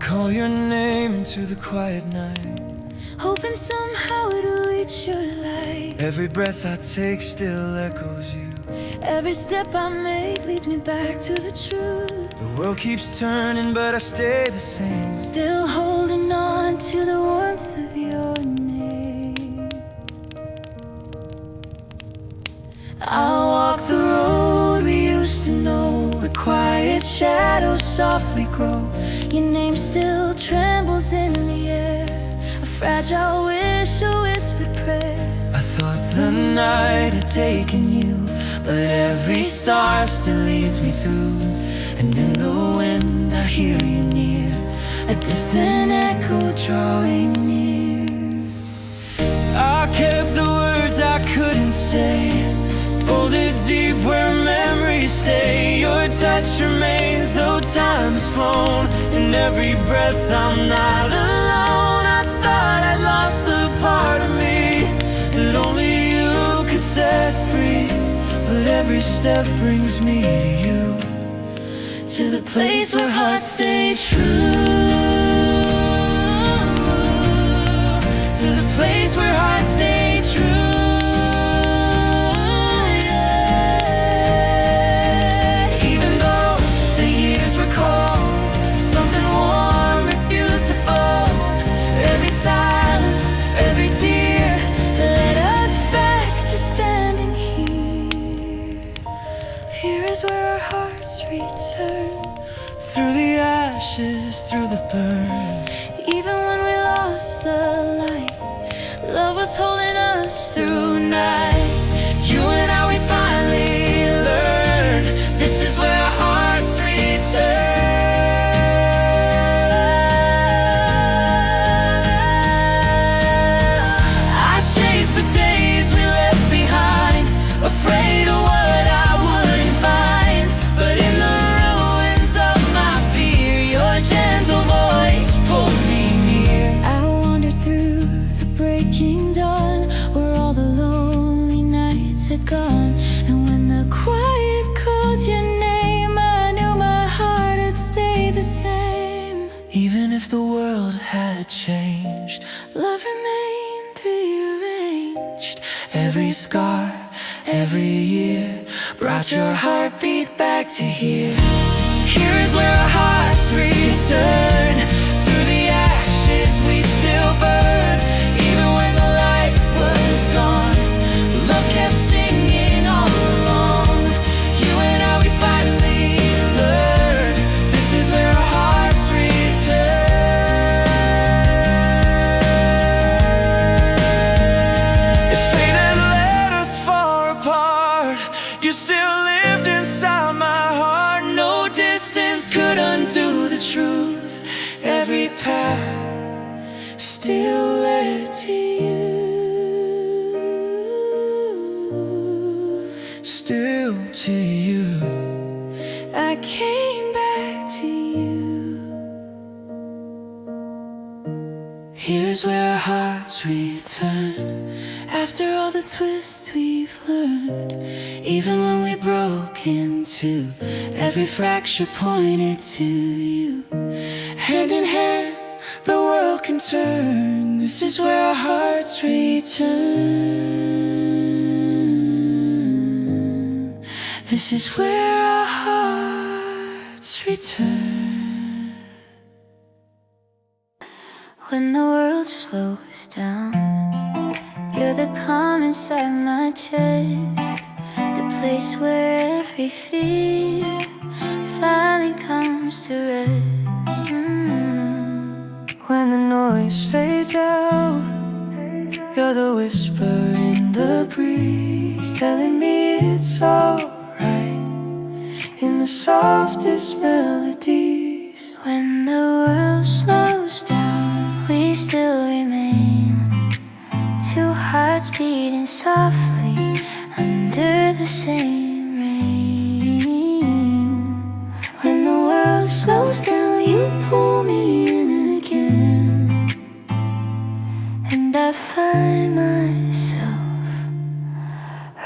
call your name into the quiet night, hoping somehow it'll reach your light. every breath I take still echoes you. Every step I make leads me back to the truth. The world keeps turning but I stay the same, Still holding on to the warmth of your name. I'll walk the road we used to know, where quiet shadows softly grow. Your name still trembles in the air, a fragile wish, a whispered prayer. I thought the night had taken you, but every star still leads me through. And in the wind I hear you near, a distant echo drawing near. I kept the words I couldn't say, folded deep where memories stay. Your touch remains though time has flown. In every breath I'm not alone. I thought I'd lost the part of me that only you could set free, but every step brings me to you, to the place where hearts stay true. To the place where hearts stay true. Return through the ashes, through the burn. Even when we lost the light, love was holding us through night. You and I, we finally learned this is where our hearts return. I chased the days we left behind, afraid of what I wouldn't find. But in the ruins of my fear, your gentle voice pulled me near. I wandered through the breaking dawn, where all the lonely nights had gone. And when the quiet called your name, I knew my heart had stayed the same. Even if the world had changed, love remained rearranged. every scar, every year brought your heartbeat back to here. Here is where our hearts return. Through the ashes we still burn. Even when the light was gone, love kept singing all along. You and I, we finally learned this is where our hearts return. If fate had led us far apart, you still lived inside my heart. No distance could undo the truth. Every path still led to you, still to you. I came back to you. Here's where our hearts return. After all the twists we've learned, Even when we broke into, every fracture pointed to you. Hand in hand, the world can turn. This is where our hearts return. This is where our hearts return. when the world slows down, you're the calm inside my chest, the place where every fear finally comes to rest. When the noise fades out, you're the whisper in the breeze, telling me it's alright in the softest melodies. When the world slows down, we still remain, two hearts beating softly under the same rain. When the world slows down, you pull me in again, and I find myself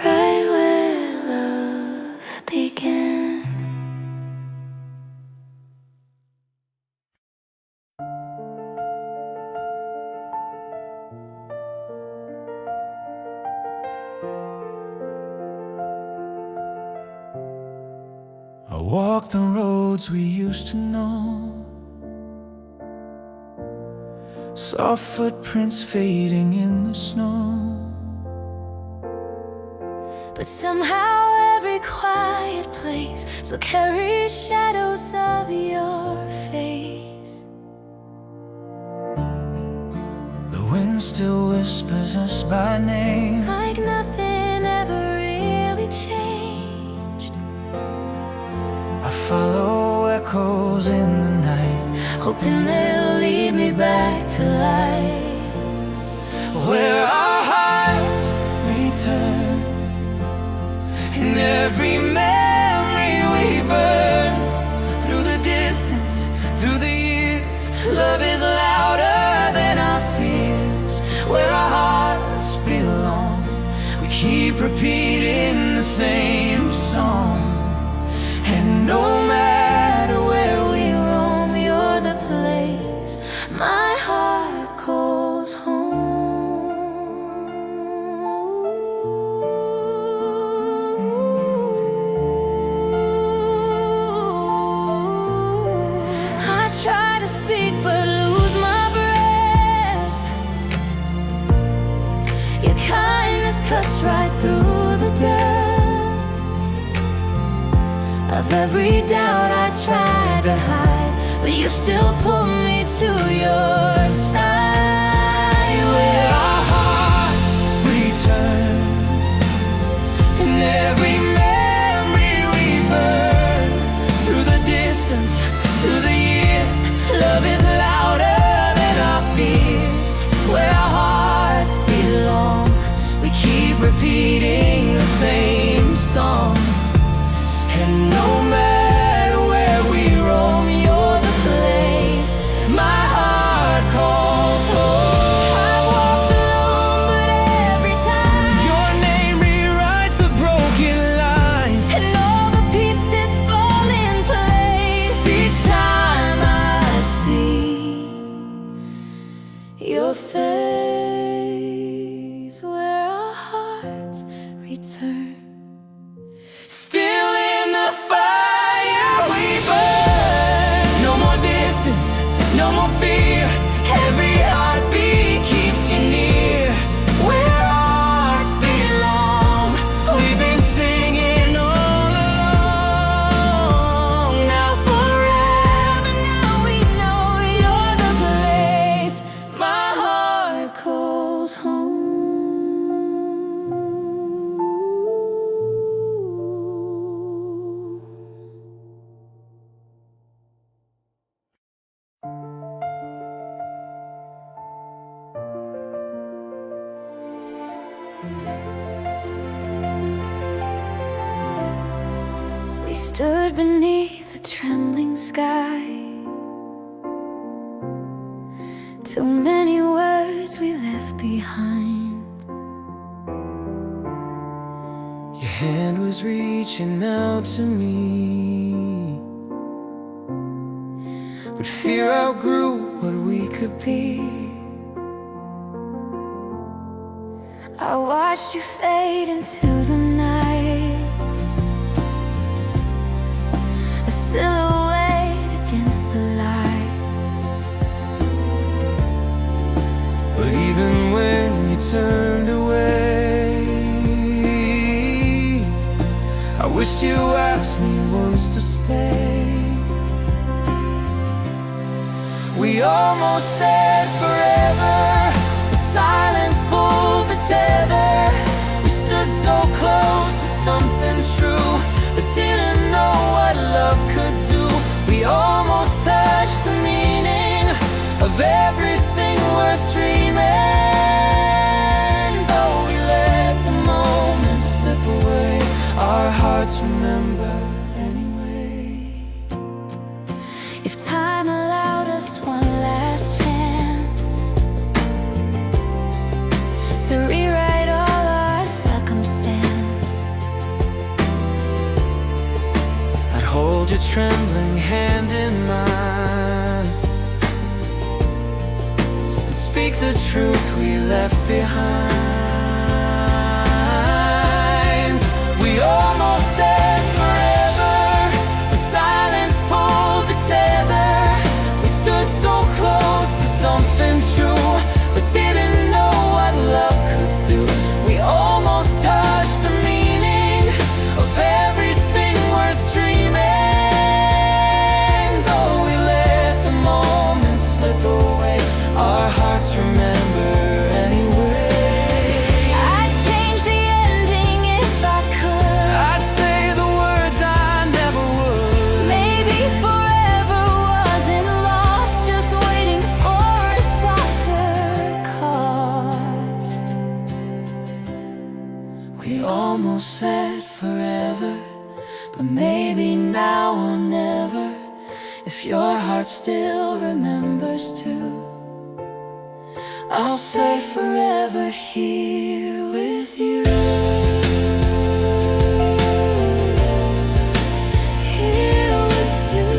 right where love began. walk the roads we used to know, soft footprints fading in the snow. But somehow every quiet place still carries shadows of your face. The wind still whispers us by name, like nothing ever really changed. I follow echoes in the night, hoping they'll lead me back to life, where our hearts return. In every memory we burn, through the distance, through the years, love is louder than our fears. Where our hearts belong, we keep repeating the same song. And no matter where we roam, you're the place my heart calls home. Try to speak but lose my breath. Your kindness cuts right through the depth of every doubt I tried to hide, but you still pull me to your side. Where our hearts return, in every memory we burn, through the distance, through the years, love is louder than our fears. Where our hearts belong, we keep repeating the same song. And no matter where we roam, you're the place my heart calls home. I've walked alone, but every time Your name rewrites the broken lines, and all the pieces fall in place. Each time I see your face, where our hearts return. still in the fire we burn. No more distance, no more fear, every heartbeat keeps you near. Where our hearts belong, we've been singing all along. Now forever, Now we know you're the place my heart calls home. We stood beneath the trembling sky. Too many words we left behind. Your hand was reaching out to me, but fear outgrew what we could be. I watched you fade into the night, a silhouette against the light. But even when you turned away, I wished you asked me once to stay. We almost said forever, the silence pulled the tether. We stood so close to something true, but didn't know what love could do. We almost touched the meaning of everything worth dreaming, though we let the moment slip away. Our hearts remember anyway. If time allowed us one last chance to rewrite all our circumstance, I'd hold your trembling hand in mine and speak the truth we left behind. We almost said forever, the But maybe now or never, if your heart still remembers too. I'll say forever here with you. Here with you.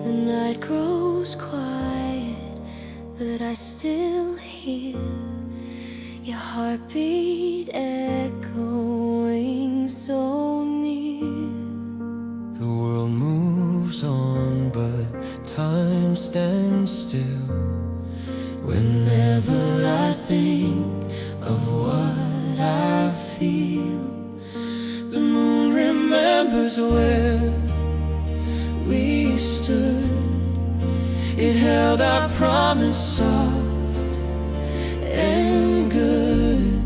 The night grows quiet, but I still hear your heartbeat echoing so near. The world moves on, but time stands still. Whenever I think of what I feel, The moon remembers where we stood. It held our promise soft and good.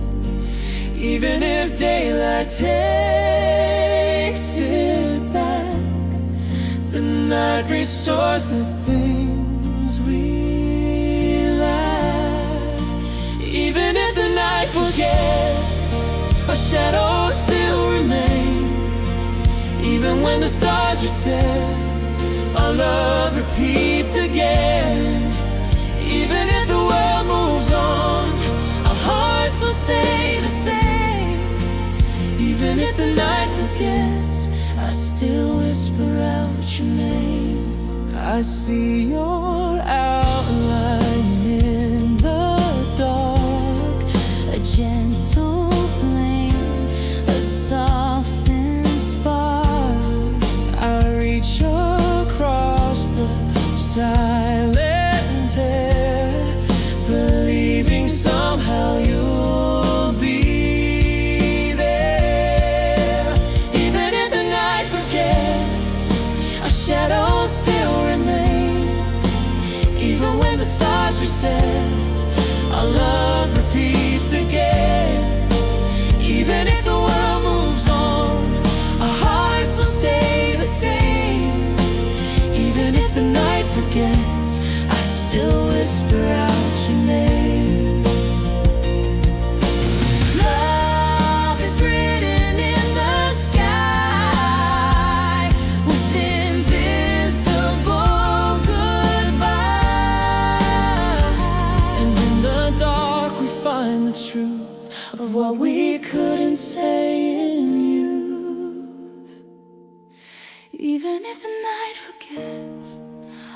Even if daylight takes it back, the night restores the things we lack. Even if the night forgets, our shadows still remain. Even when the stars reset, our love repeats again. Even if the world moves on, our hearts will stay the same. Even if the night forgets, I still whisper out your name. I see your outline in the dark, a gentle flame, a softened spark. I reach across the silent air, believing somehow you'll be there. Even if the night forgets, our shadows still remain. Even when the stars reset, our love repeats again. Even if the world moves on, Our hearts will stay the same. Even if the night forgets, I still whisper out your name. Love is written in the sky with invisible goodbye. and in the dark we find the truth Of what we couldn't say in youth. Even if the night forgets,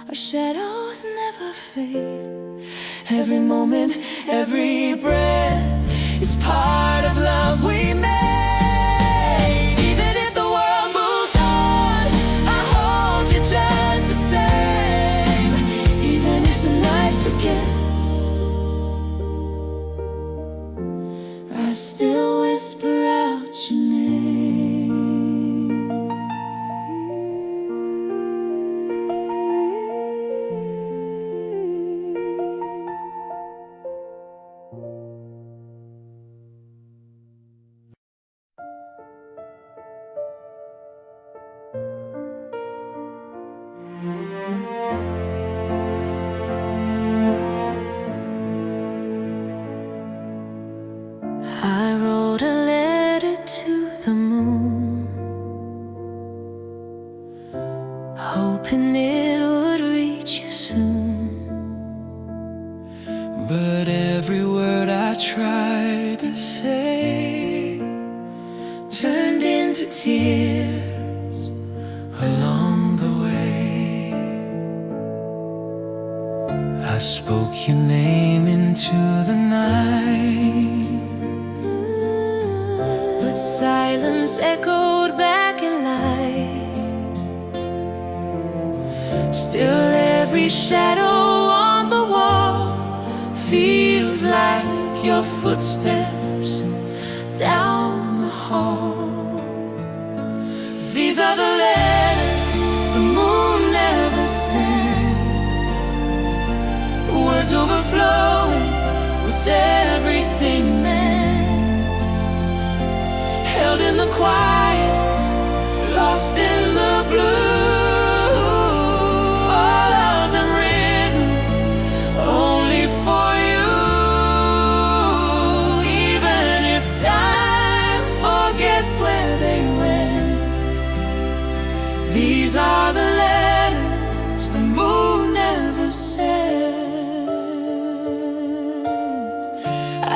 our shadows never fade. Every moment, every breath is part of love we made. Even if the world moves on, I hold you just the same. Even if the night forgets, I still whisper out your name. I wrote a letter to the moon, hoping it would reach you soon. But every word I tried to say Turned into tears along the way. I spoke your name into the night, but silence echoed back in light. Still every shadow on the wall feels like your footsteps down the hall. These are the letters the moon never sent. quiet, lost in the blue. All of them written only for you. Even if time forgets where they went, these are the letters the moon never sent.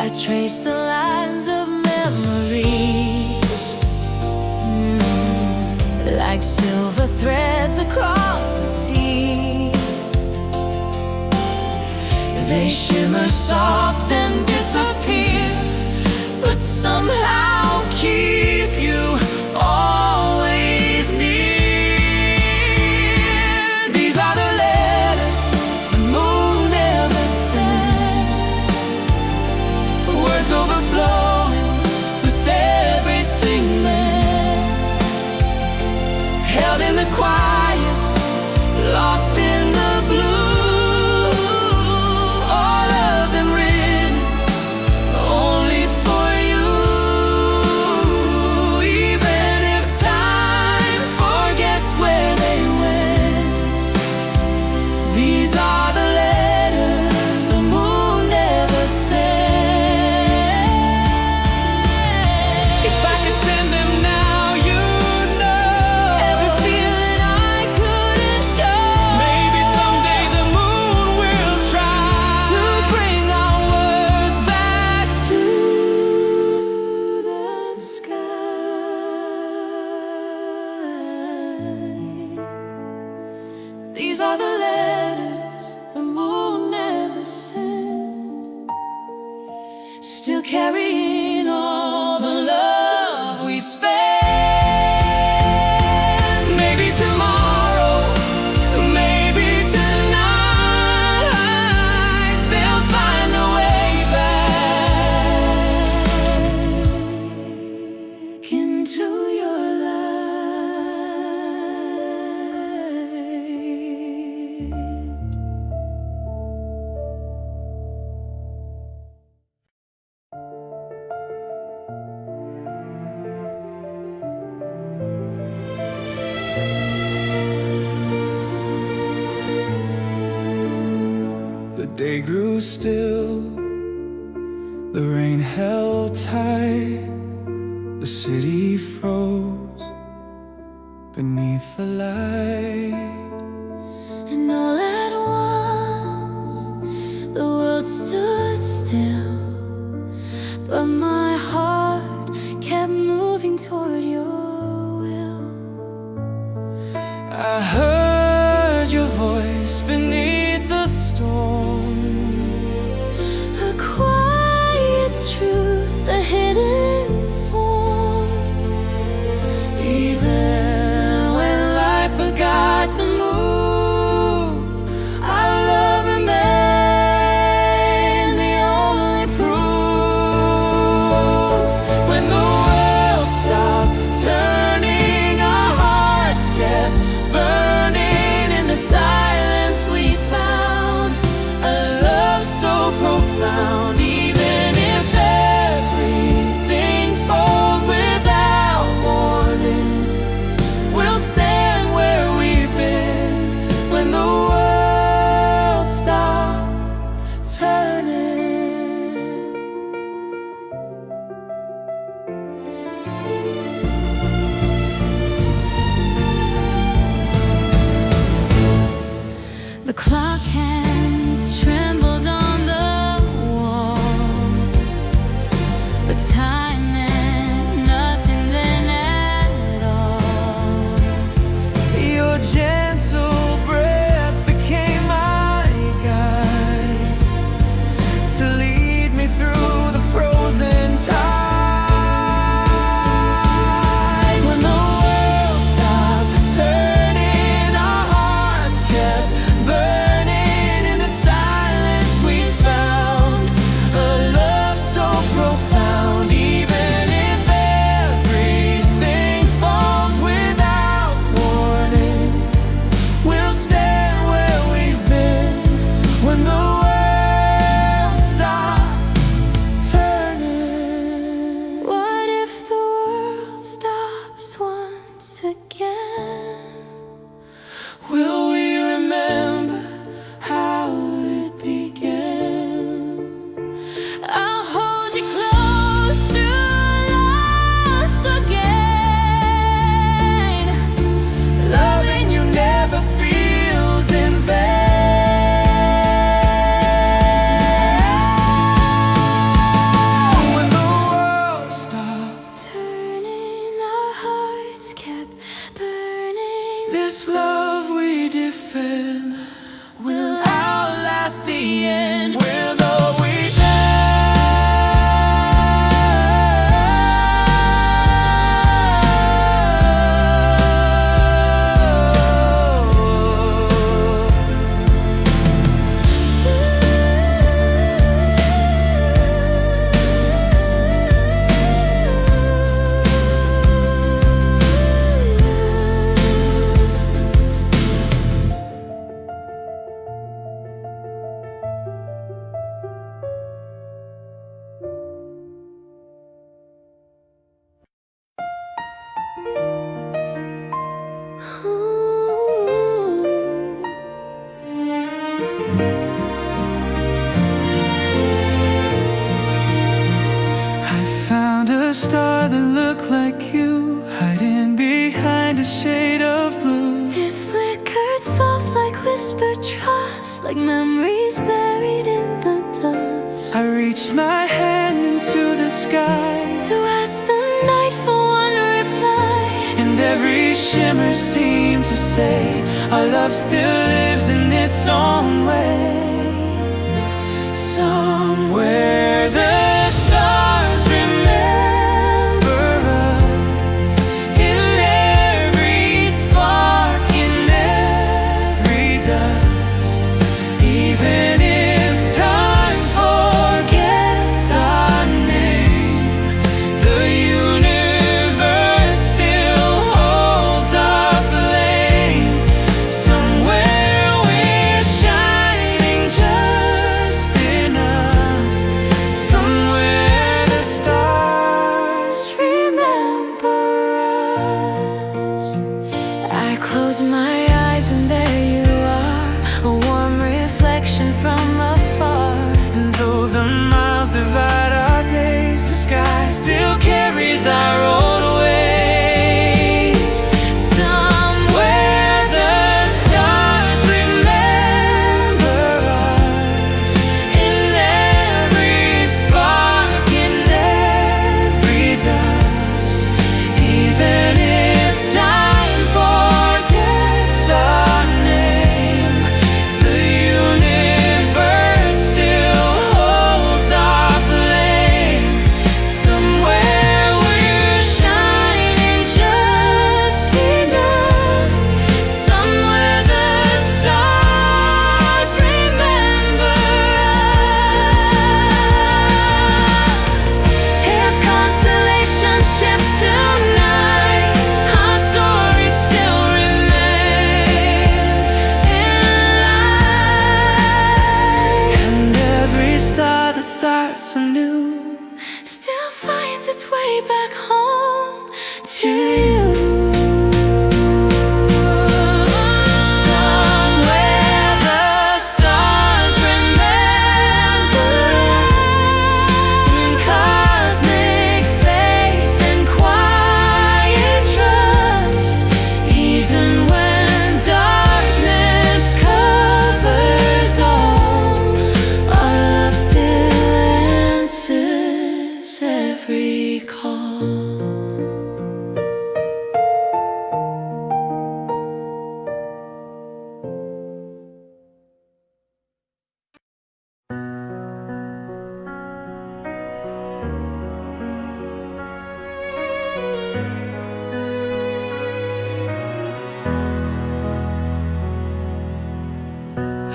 I trace the lines of memories, like silver threads across the sea. They shimmer soft and disappear, but somehow keep you always near. These are the letters the moon never sent, words overflowing with everything meant, held in the quiet, lost in the blue. All of them written only for you. Even if time forgets where they went, these are the letters the moon never sent. If I could send them now, you'd know every feeling I couldn't show. Maybe someday the moon will try to bring our words back to the sky. These are the letters the moon never sent, still carrying all the love we spent. Maybe tomorrow, maybe tonight, they'll find the way back into your life. The day grew still, the rain held tight, the city froze beneath the light. And all at once, the world stood still, but my heart kept moving toward your will. I heard your voice beneath the storm. A quiet truth, a hidden form. Even when life forgot to move, our love remained the only proof. When the world stopped turning, our hearts kept burning in the silence we found. A love so profound, even if everything falls without warning, we'll stand where we've been when the world stopped turning. The clock hands trembled on the wall, but time meant nothing then at all. Your gentle breath became my guide to lead me through the frozen tide. When the world stopped turning, our hearts kept burning in the silence star that looked like you, hiding behind a shade of blue. It flickered soft like whispered trust, like memories buried in the dust. I reached my hand into the sky to ask the night for one reply, and every shimmer seemed to say our love still lives in its own way. Somewhere the stars remember us, in every spark, in every dust. Even if time forgets our name, the universe still holds our flame. Somewhere we're shining just enough. Somewhere the stars remember us. I close my eyes and there you are, a warm reflection from afar. And though the miles divide our days, the sky still carries our own ways. Somewhere the stars remember us, in every spark, in every dust. Even if time forgets our name, the universe still holds our flame. Somewhere we're shining just enough. Somewhere the stars remember us. If constellations shift tonight, our story still remains in light. And every star that starts anew Still finds its way back home to you. Somewhere the stars remember us, in cosmic faith and quiet trust. Even when darkness covers all, our love still answers every call.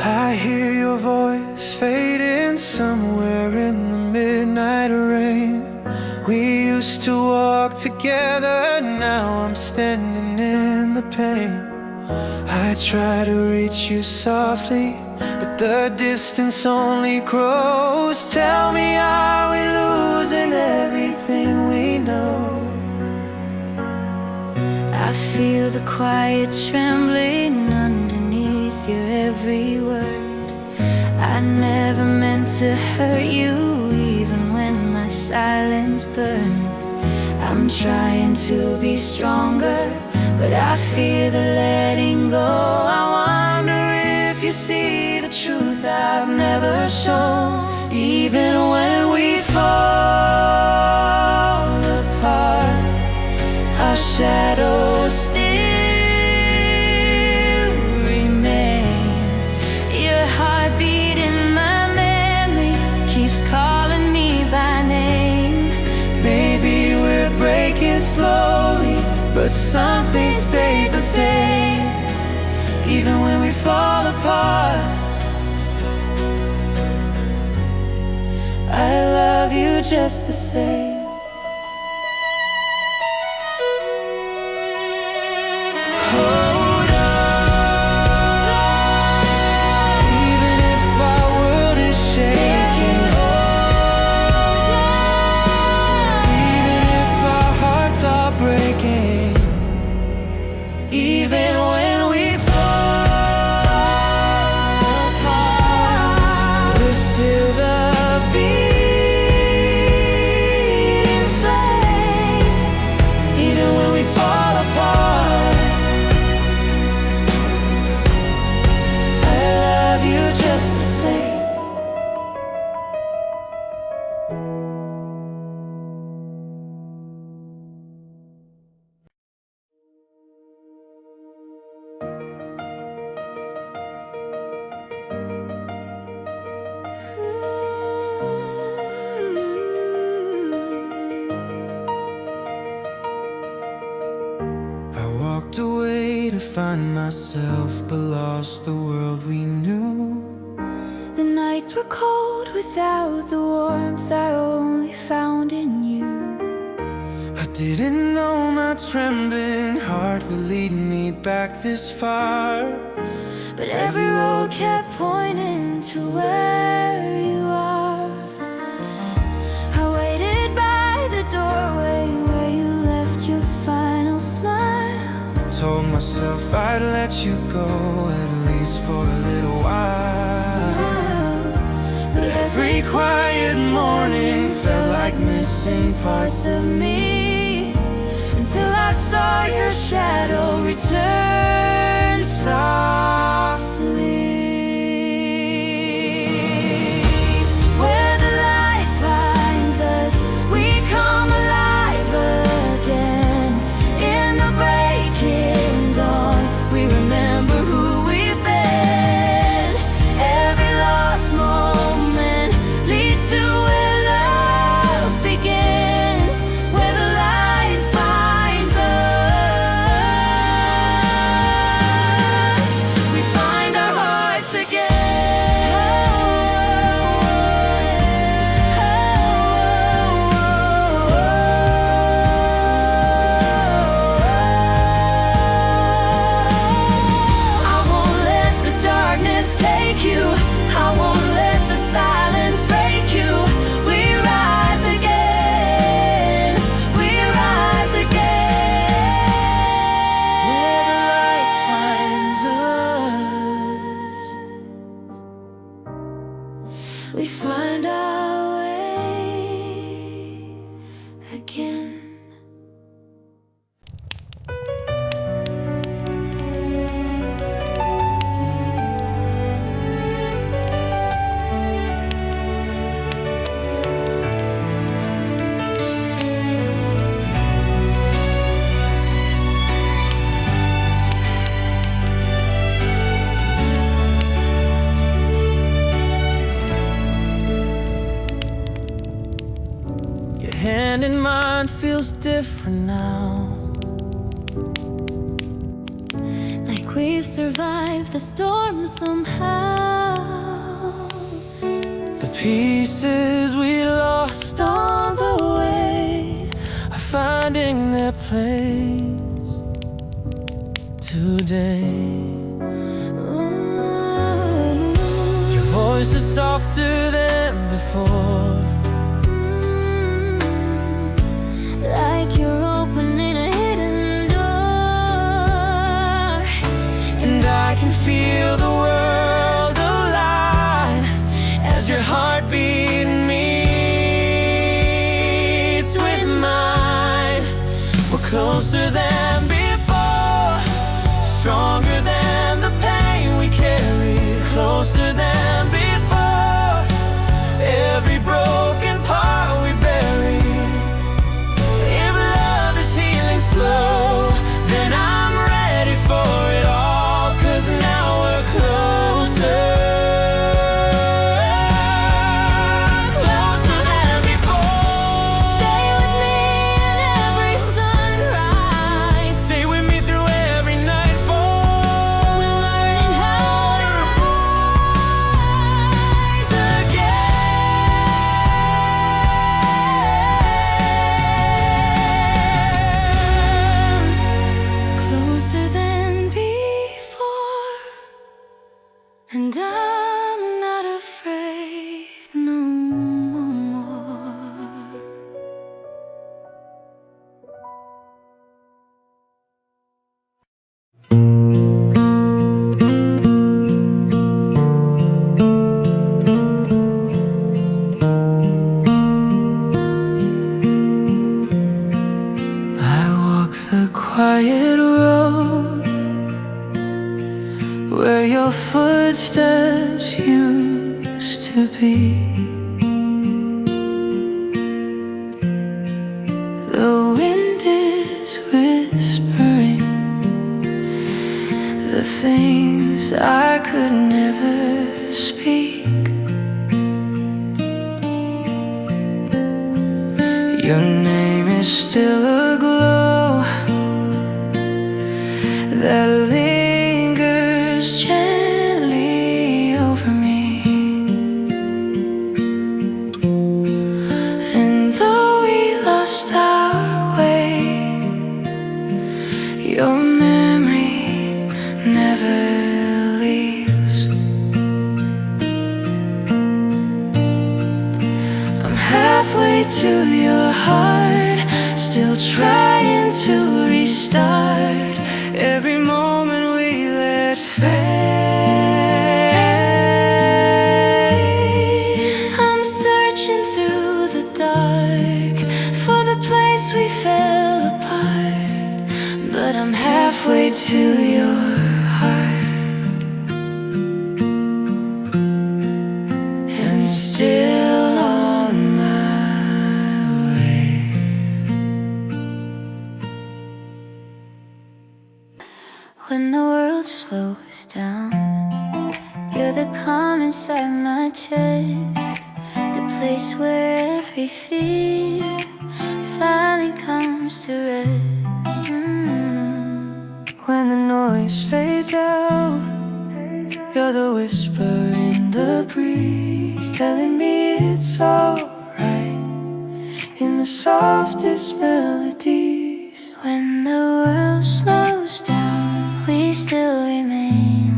I hear your voice fading somewhere in the midnight rain. We used to walk together, now I'm standing in the pain. I try to reach you softly, but the distance only grows. Tell me, are we losing everything we know? I feel the quiet trembling underneath your every word. I never meant to hurt you, even when my silence burned. I'm trying to be stronger, but I fear the letting go. I wonder if you see the truth I've never shown. Even when we fall apart, our shadows still remain. Your heartbeat in my memory keeps calling me by name. Maybe we're breaking slowly, but something stays the same. Even when we fall apart, I love you just the same. Hold on, even if our world is shaking. Hold on, even if our hearts are breaking. Even when we fall apart, we're still the beat. find myself, but lost the world we knew. The nights were cold without the warmth I only found in you. I didn't know my trembling heart would lead me back this far, but every road kept pointing to where you are. I waited by the doorway where you left your final smile. told myself I'd let you go, at least for a little while. But every quiet morning felt like missing parts of me, until I saw your shadow return softly. Where the light finds us, we come alive again. In the breaking dawn, we remember who we've been. Every lost moment leads to where love begins. Where the light finds us, we find our hearts again. I won't let the darkness take you. I won't let the silence break you. We rise again. We rise again. Where the light finds us, We find our way again. your hand in mine feels different now. Like we've survived the storm somehow. The pieces we lost on the way are finding their place today. Your voice is softer than before, Like you're opening a hidden door. and I can feel the world align as your heartbeat meets with mine. We're closer than before, stronger than the pain we carried, closer than before. Every broken part we buried. If love is healing slow, then I'm ready for it all, 'cause now we're closer. Closer than before. Stay with me in every sunrise. Stay with me through every nightfall. We're learning how to rise again. Closer than before, and I'm not afraid no more. I walk the quiet road where your footsteps used to be. The wind is whispering the things I could never speak. Your name is still aglow that lives halfway to your heart, still trying to restart every moment we let fade. I'm searching through the dark for the place we fell apart, but I'm halfway to your heart and still on my way. When the world slows down, you're the calm inside my chest, the place where every fear finally comes to rest. When the noise fades out, you're the whisper in the breeze, telling me it's alright in the softest melodies. When the world slows down, we still remain,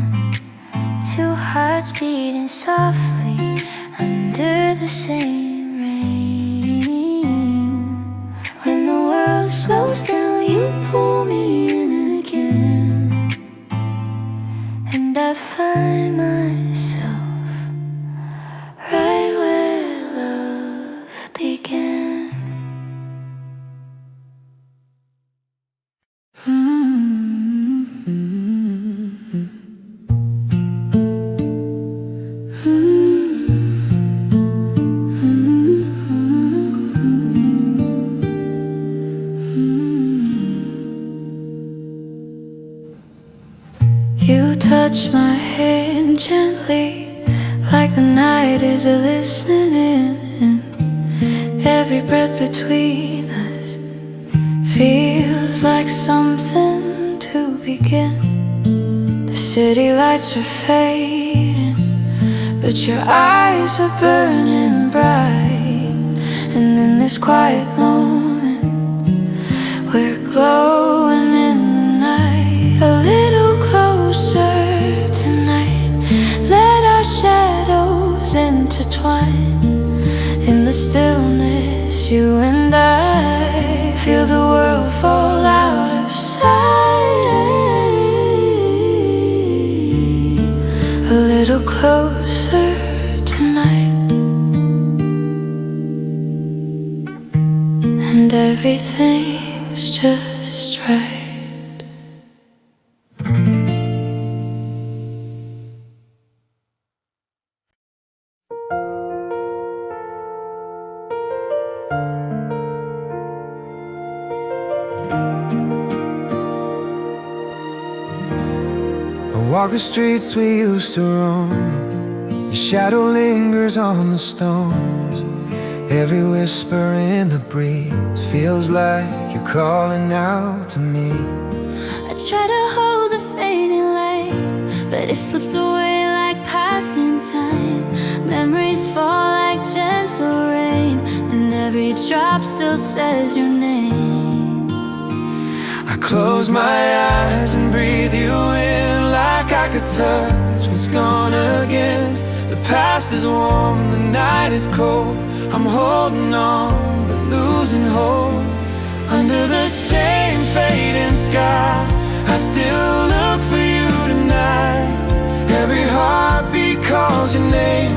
two hearts beating softly under the same rain. When the world slows down, you pull me in again, and I find myself right where love began. You touch my hand gently, like the night is a listening in. Every breath between us feels like something to begin. The city lights are fading, but your eyes are burning bright. And in this quiet moment, we're glowing in the night. A little closer tonight, let our shadows intertwine. In the stillness, you and I feel the world fall out of sight. A little closer tonight, and everything's just right. Walk the streets we used to roam, your shadow lingers on the stones. Every whisper in the breeze feels like you're calling out to me. I try to hold the fading light, but it slips away like passing time. Memories fall like gentle rain, and every drop still says your name. I close my eyes and breathe you in, like I could touch what's gone again. The past is warm, the night is cold. I'm holding on, but losing hope. Under the same fading sky, I still look for you tonight. Every heartbeat calls your name,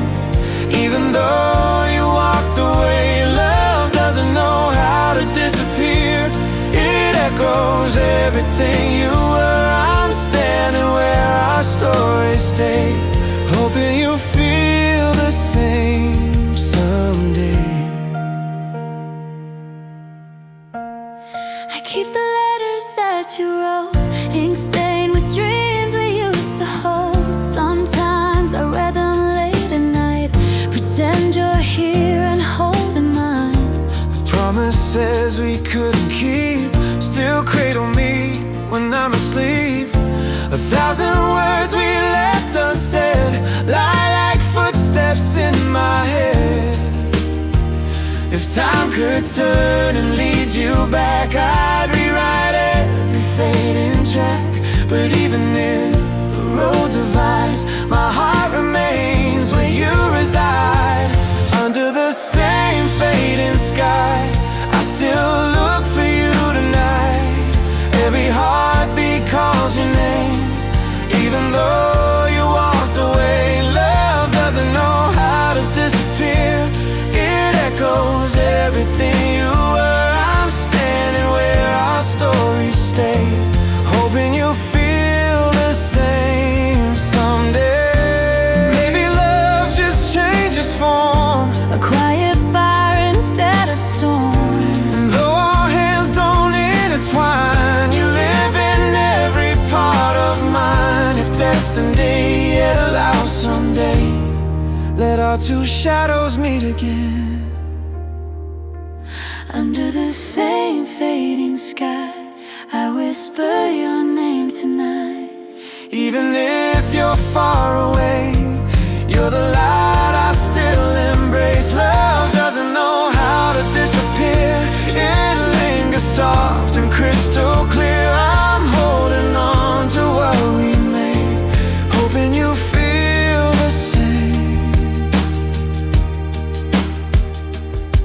even though you walked away. Love doesn't know how to disappear, it echoes everything you were. I'm standing where our stories stay, hoping you'll feel the same someday. I keep the letters that you wrote, ink stained with dreams we used to hold. Sometimes I read them late at night, pretend you're here and holding mine. The promises we couldn't keep still cradle me when I'm asleep. 1,000 words we left unsaid lie like footsteps in my head. If time could turn and lead you back, I'd rewrite every fading track. But even if the road divides, my heart remains where you reside. Under the same fading sky, let our two shadows meet again. Under the same fading sky, I whisper your name tonight. Even if you're far away, you're the light I still embrace. Love doesn't know how to disappear. It lingers soft and crystal clear. I'm holding on to what we made, hoping you feel the same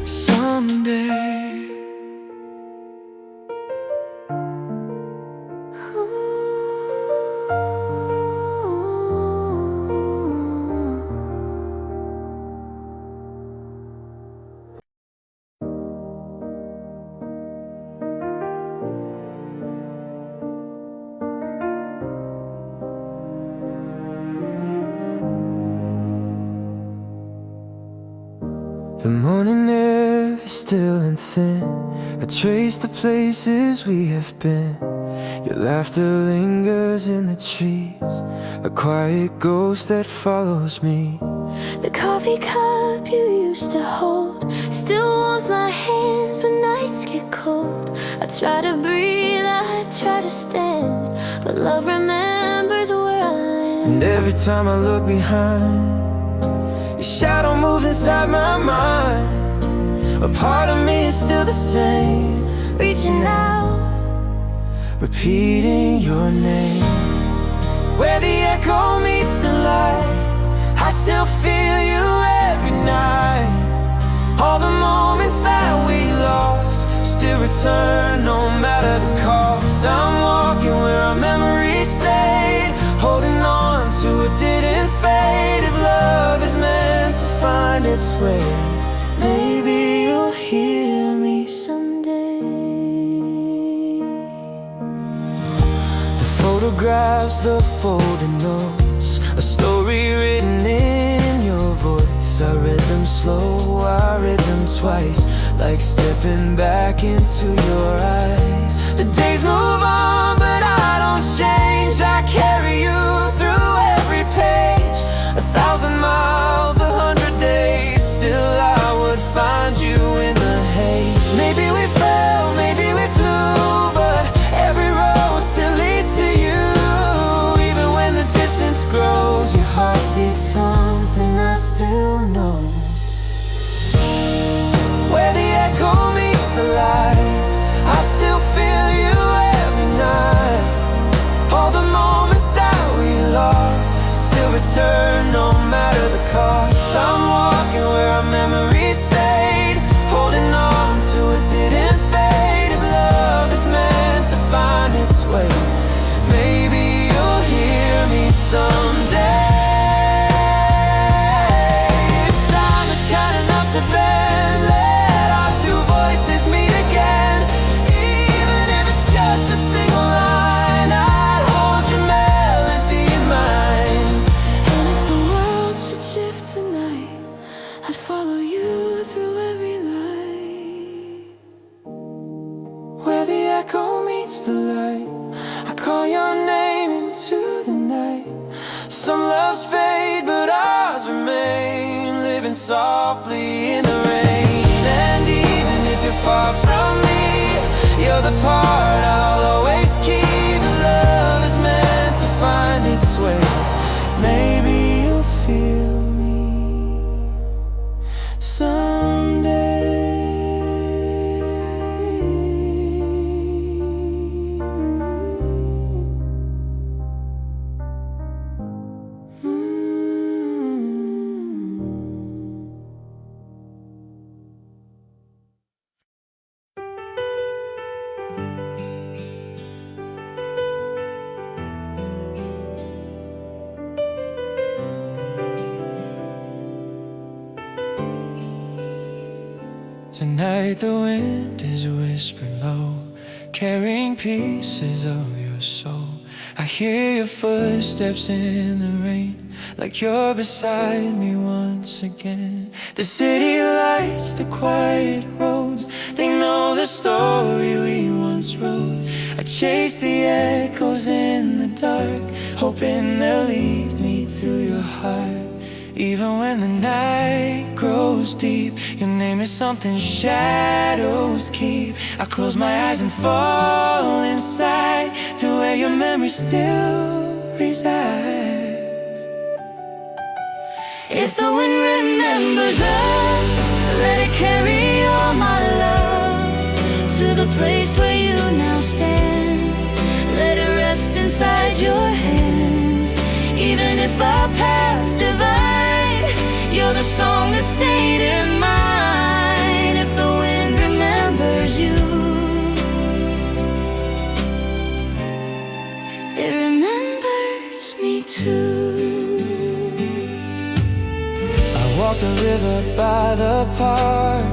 someday. The morning air is still and thin. I trace the places we have been. Your laughter lingers in the trees, a quiet ghost that follows me. The coffee cup you used to hold still warms my hands when nights get cold. I try to breathe, I try to stand, but love remembers where I am. And every time I look behind, your shadow moves inside my mind. A part of me is still the same, Reaching out, repeating your name. Where the echo meets the light, I still feel you every night. All the moments that we lost still return no matter the cost. I'm walking where our memories stayed, holding on to what didn't fade. If love is meant to find its way, maybe you'll hear me someday. The photographs, the folded notes, a story written in your voice. I read them slow, I read them twice, like stepping back into your eyes. The days move on, but I don't change. I carry you through every page. 1,000 miles, 100 days, still I would find you in the haze. Maybe we fell, maybe we flew, but every road still leads to you. Even when the distance grows, your heart beats something I still know. Where the echo meets the light, I still feel you every night. All the moments that we lost still return no matter the cost. I'm walking where our memories stayed, holding on to what didn't fade. If love is meant to find its way, maybe you'll hear me someday. If time is kind enough to bend, let our two voices meet again. Even if it's just a single line, I'd hold your melody in mine. and if the world should shift tonight, I'd follow you through every light. Where the echo meets the light, I call your name into the night. Some loves fade, but ours remain, living softly in the rain. And even if you're far from me, you're the part I'll always keep. Love is meant to find its way, maybe you'll feel me someday. Tonight the wind is whispering low, carrying pieces of your soul. I hear your footsteps in the rain, like you're beside me once again. The city lights, the quiet roads, they know the story we once wrote. I chase the echoes in the dark, hoping they'll lead me to your heart. Even when the night grows deep, your name is something shadows keep. I close my eyes and fall inside to where your memory still resides. If the wind remembers us, let it carry all my love to the place where you now stand. Let it rest inside your hands. Even if our paths divide, you're the song that stayed in mine. If the wind remembers you, it remembers me too. I walked the river by the park,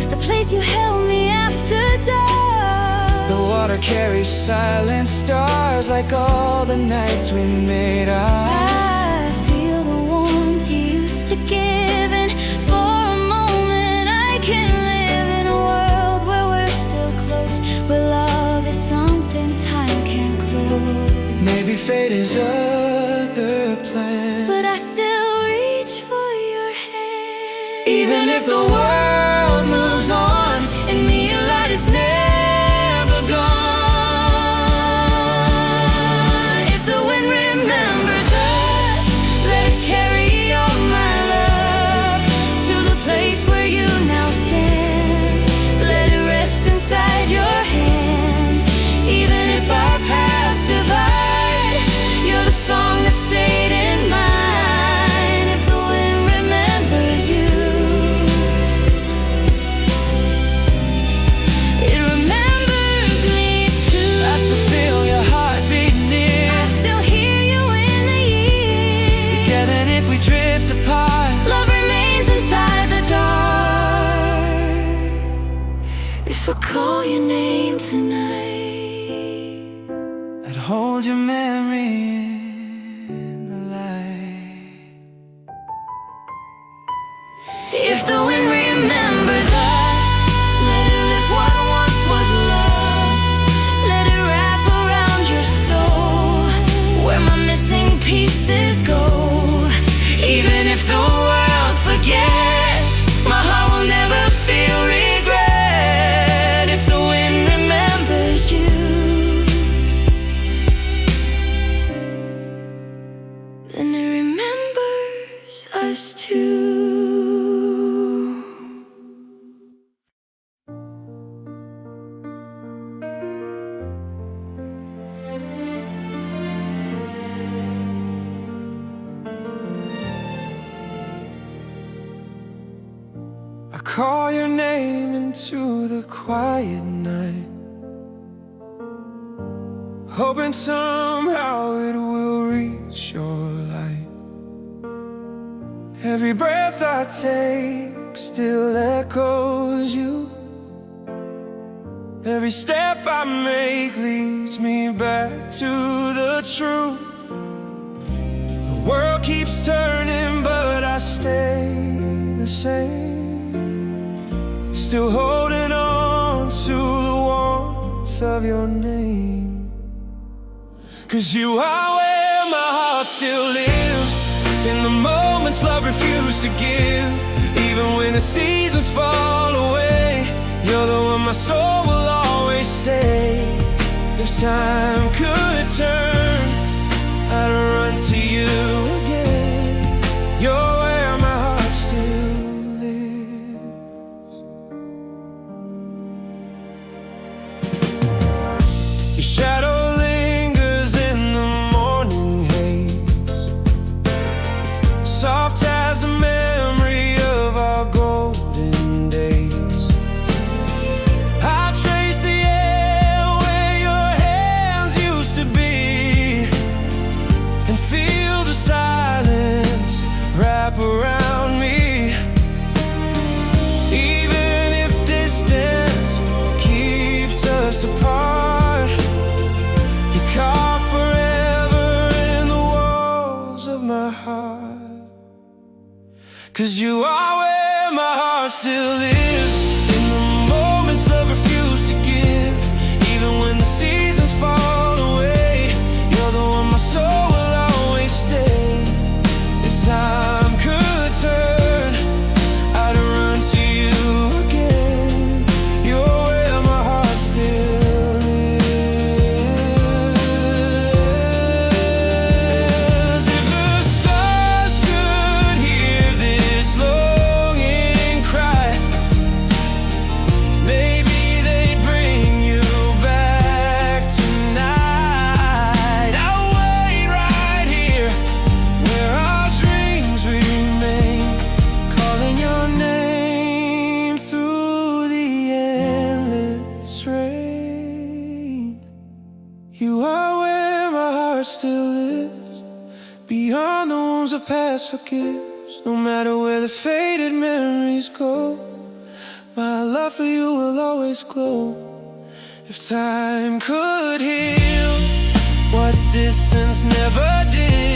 The place you held me after dark. the water carries silent stars like all the nights we made ours. I feel the warmth you used to give, and for a moment I can live in a world where we're still close, where love is something time can't close. Maybe fate is other plan, But I still reach for your hand. even if the world moves on, In me your light is never gone. If the wind remembers us, let it carry all my love to the place where you now stand. Let it rest inside your hands. Even if our paths divide, you're the song that stayed in mine. If the wind remembers you, it remembers me too. I still feel your heartbeat near. I still hear you in the years. Together, and if we drift apart, Love remains inside the dark. If I call your name tonight, I'd hold your memory in the light. if the wind remembers us, let it lift what once was love. Let it wrap around your soul, where my missing pieces go. Even if the world forgets, my heart will never feel regret. If the wind remembers you, then it remembers us too. I call your name into the quiet night, hoping somehow it will reach your light. Every breath I take still echoes you. Every step I make leads me back to the truth. The world keeps turning, but I stay the same. Still holding on to the warmth of your name. 'Cause you are where my heart still lives, in the moments love refused to give. Even when the seasons fall away, you're the one my soul will always stay. If time could turn, I'd run to you again. You're where my heart still lives. Your shadow lingers in the morning haze, soft as the memory of our golden days. I trace the air where your hands used to be, and feel the silence wrap around me. Even if distance keeps us apart, you carve forever in the walls of my heart. 'Cause you are where my heart still lives, in the moments love refused to give. Even when the seasons fall away, you're the one my soul will always stay. If time could wounds the past forgives, no matter where the faded memories go. My love for you will always glow. If time could heal what distance never did,